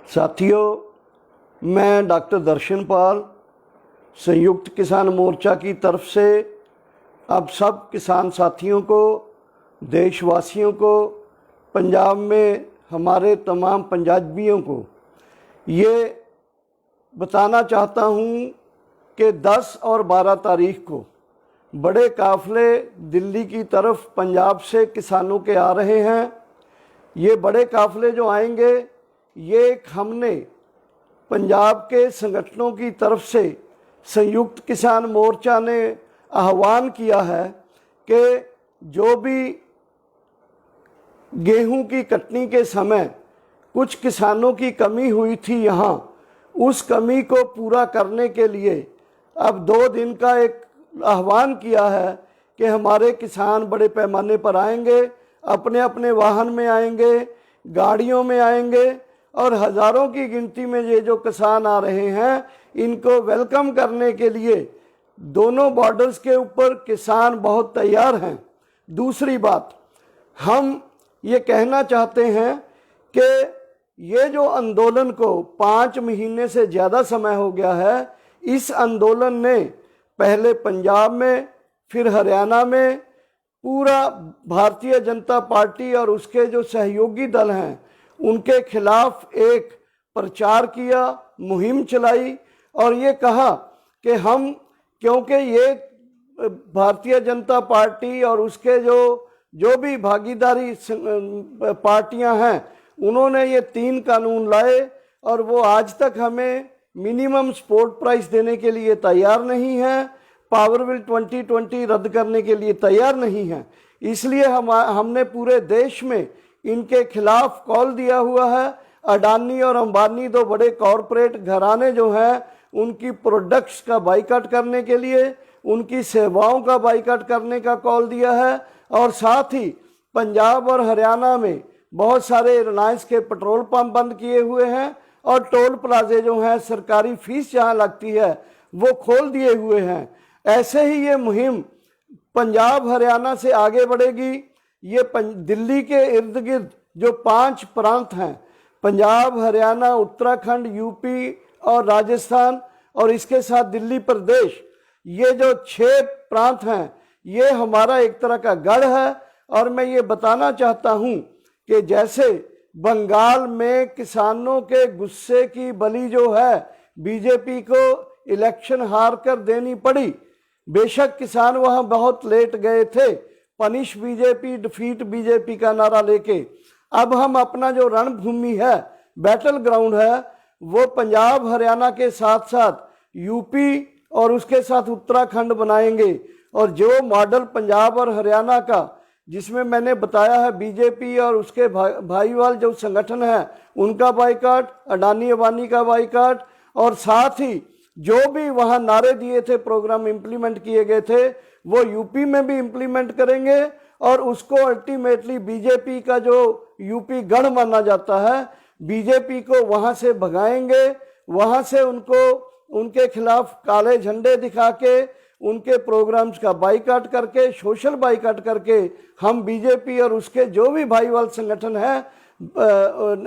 साथियों, मैं डॉक्टर दर्शन पाल संयुक्त किसान मोर्चा की तरफ से अब सब किसान साथियों को, देशवासियों को, पंजाब में हमारे तमाम पंजाबियों को ये बताना चाहता हूँ कि 10 और 12 तारीख को बड़े काफ़िले दिल्ली की तरफ पंजाब से किसानों के आ रहे हैं। ये बड़े काफ़िले जो आएंगे, ये हमने पंजाब के संगठनों की तरफ से संयुक्त किसान मोर्चा ने आह्वान किया है कि जो भी गेहूं की कटनी के समय कुछ किसानों की कमी हुई थी यहाँ, उस कमी को पूरा करने के लिए अब 2 दिन का एक आह्वान किया है कि हमारे किसान बड़े पैमाने पर आएंगे, अपने अपने वाहन में आएंगे, गाड़ियों में आएंगे और हज़ारों की गिनती में ये जो किसान आ रहे हैं, इनको वेलकम करने के लिए दोनों बॉर्डर्स के ऊपर किसान बहुत तैयार हैं। दूसरी बात, हम ये कहना चाहते हैं कि ये जो आंदोलन को 5 महीने से ज़्यादा समय हो गया है, इस आंदोलन ने पहले पंजाब में, फिर हरियाणा में पूरा भारतीय जनता पार्टी और उसके जो सहयोगी दल हैं उनके खिलाफ एक प्रचार किया, मुहिम चलाई और ये कहा कि हम, क्योंकि ये भारतीय जनता पार्टी और उसके जो भी भागीदारी पार्टियां हैं, उन्होंने ये 3 कानून लाए और वो आज तक हमें मिनिमम सपोर्ट प्राइस देने के लिए तैयार नहीं है, पावर बिल 2020 रद्द करने के लिए तैयार नहीं है। इसलिए हमने पूरे देश में इनके खिलाफ कॉल दिया हुआ है। अडानी और अंबानी, 2 बड़े कॉरपोरेट घराने जो हैं, उनकी प्रोडक्ट्स का बाइकाट करने के लिए, उनकी सेवाओं का बाइकाट करने का कॉल दिया है। और साथ ही पंजाब और हरियाणा में बहुत सारे रिलायंस के पेट्रोल पंप बंद किए हुए हैं और टोल प्लाजे जो हैं, सरकारी फीस जहां लगती है वो खोल दिए हुए हैं। ऐसे ही ये मुहिम पंजाब हरियाणा से आगे बढ़ेगी। ये दिल्ली के इर्द गिर्द जो 5 प्रांत हैं, पंजाब, हरियाणा, उत्तराखंड, यूपी और राजस्थान और इसके साथ दिल्ली प्रदेश, ये जो 6 प्रांत हैं, ये हमारा एक तरह का गढ़ है। और मैं ये बताना चाहता हूँ कि जैसे बंगाल में किसानों के गुस्से की बलि जो है बीजेपी को इलेक्शन हार कर देनी पड़ी, बेशक किसान वहां बहुत लेट गए थे, पनिश बीजेपी, डिफीट बीजेपी का नारा लेके। अब हम अपना जो रणभूमि है, बैटल ग्राउंड है, वो पंजाब हरियाणा के साथ साथ यूपी और उसके साथ उत्तराखंड बनाएंगे। और जो मॉडल पंजाब और हरियाणा का, जिसमें मैंने बताया है बीजेपी और उसके भाईवाल जो संगठन है उनका बाइकाट, अडानी अंबानी का बाइकाट, और साथ ही जो भी वहाँ नारे दिए थे, प्रोग्राम इम्प्लीमेंट किए गए थे, वो यूपी में भी इम्प्लीमेंट करेंगे। और उसको अल्टीमेटली बीजेपी का जो यूपी गढ़ माना जाता है, बीजेपी को वहाँ से भगाएंगे, वहाँ से उनको उनके खिलाफ काले झंडे दिखा के, उनके प्रोग्राम्स का बाइकाट करके, सोशल बाइकाट करके, हम बीजेपी और उसके जो भी भाईवाल संगठन है,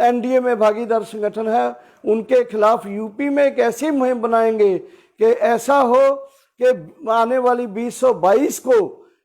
एनडीए में भागीदार संगठन है, उनके खिलाफ यूपी में एक ऐसी मुहिम बनाएंगे कि ऐसा हो कि आने वाली 2022 को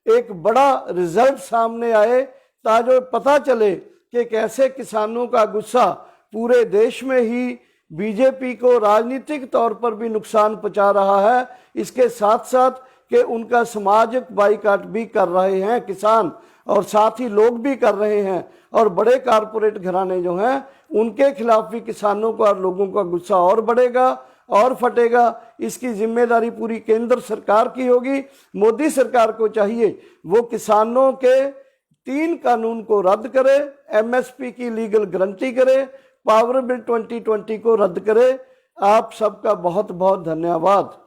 एक बड़ा रिजल्ट सामने आए, ताकि पता चले कि कैसे किसानों का गुस्सा पूरे देश में ही बीजेपी को राजनीतिक तौर पर भी नुकसान पहुंचा रहा है। इसके साथ साथ कि उनका सामाजिक बाइकाट भी कर रहे हैं किसान, और साथ ही लोग भी कर रहे हैं, और बड़े कारपोरेट घराने जो हैं उनके खिलाफ भी किसानों का और लोगों का गुस्सा और बढ़ेगा और फटेगा। इसकी जिम्मेदारी पूरी केंद्र सरकार की होगी। मोदी सरकार को चाहिए वो किसानों के 3 कानून को रद्द करे, एमएसपी की लीगल गारंटी करे, पावर बिल 2020 को रद्द करे। आप सबका बहुत बहुत धन्यवाद।